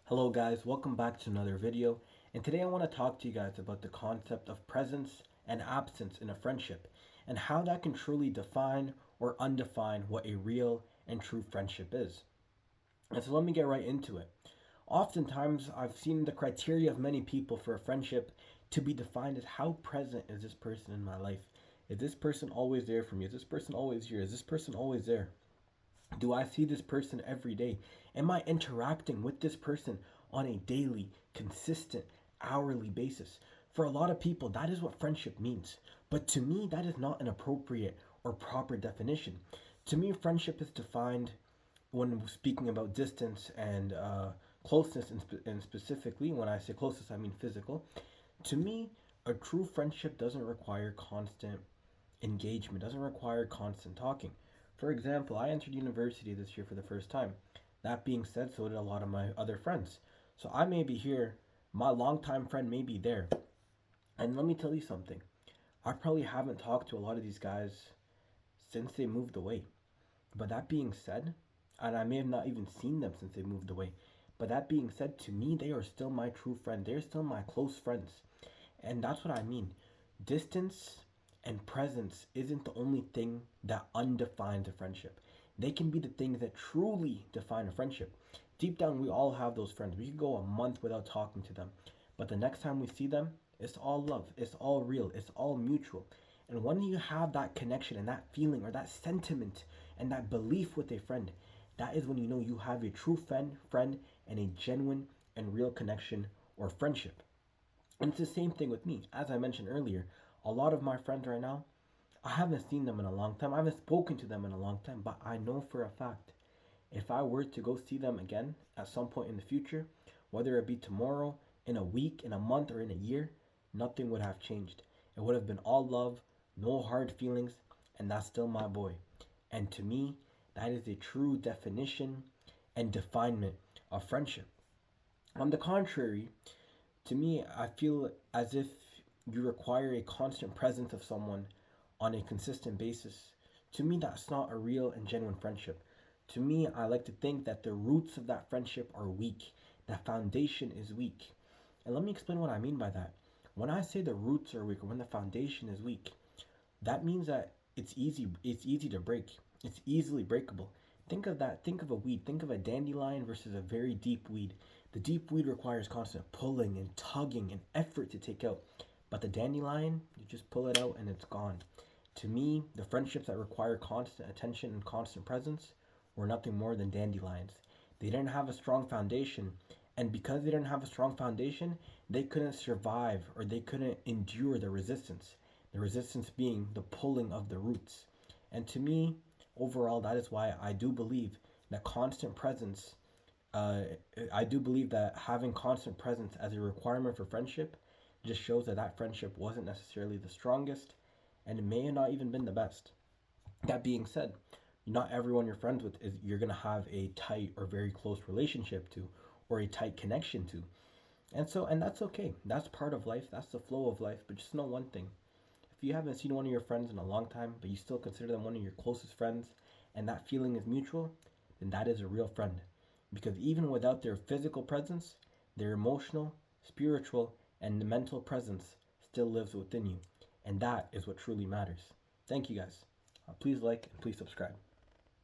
Hello guys, welcome back to another video, and today I want to talk to you guys about the concept of presence and absence in a friendship and how that can truly define or undefine what a real and true friendship is. And so let me get right into it. Oftentimes I've seen the criteria of many people for a friendship to be defined as how present is this person in my life? Is this person always there for me? Is this person always here? Is this person always there? Do I see this person every day? Am I interacting with this person on a daily, consistent, hourly basis? For a lot of people, that is what friendship means. But to me, that is not an appropriate or proper definition. To me, friendship is defined when speaking about distance and closeness, and specifically, when I say closeness, I mean physical. To me, a true friendship doesn't require constant engagement, doesn't require constant talking. For example, I entered university this year for the first time. That being said, so did a lot of my other friends. So I may be here, my longtime friend may be there. And let me tell you something. I probably haven't talked to a lot of these guys since they moved away. But that being said, and I may have not even seen them since they moved away. But that being said, to me, they are still my true friend. They're still my close friends. And that's what I mean. Distance and presence isn't the only thing that undefines a friendship. They can be the things that truly define a friendship. Deep down, we all have those friends. We could go a month without talking to them, but the next time we see them, it's all love, it's all real, it's all mutual. And when you have that connection and that feeling or that sentiment and that belief with a friend, that is when you know you have a true friend and a genuine and real connection or friendship. And it's the same thing with me. As I mentioned earlier, a lot of my friends right now, I haven't seen them in a long time. I haven't spoken to them in a long time, but I know for a fact if I were to go see them again at some point in the future, whether it be tomorrow, in a week, in a month, or in a year, nothing would have changed. It would have been all love, no hard feelings, and that's still my boy. And to me, that is a true definition and definement of friendship. On the contrary, to me, I feel as if you require a constant presence of someone on a consistent basis. To me, that's not a real and genuine friendship. To me, I like to think that the roots of that friendship are weak. That foundation is weak. And let me explain what I mean by that. When I say the roots are weak or when the foundation is weak, that means that it's easy to break. It's easily breakable. Think of that. Think of a weed. Think of a dandelion versus a very deep weed. The deep weed requires constant pulling and tugging and effort to take out. But the dandelion, you just pull it out and it's gone. To me, the friendships that require constant attention and constant presence were nothing more than dandelions. They didn't have a strong foundation, and because they didn't have a strong foundation, they couldn't survive or they couldn't endure the resistance. The resistance being the pulling of the roots. And to me, overall, that is why I do believe that constant presence, uh, I do believe that having constant presence as a requirement for friendship just shows that that friendship wasn't necessarily the strongest and it may have not even been the best. That being said, not everyone you're friends with is you're gonna have a tight or very close relationship to or a tight connection to. And that's okay. That's part of life. That's the flow of life. But just know one thing. If you haven't seen one of your friends in a long time, but you still consider them one of your closest friends, and that feeling is mutual, then that is a real friend. Because even without their physical presence, their emotional, spiritual, and mental presence still lives within you. And that is what truly matters. Thank you guys. Please like and please subscribe.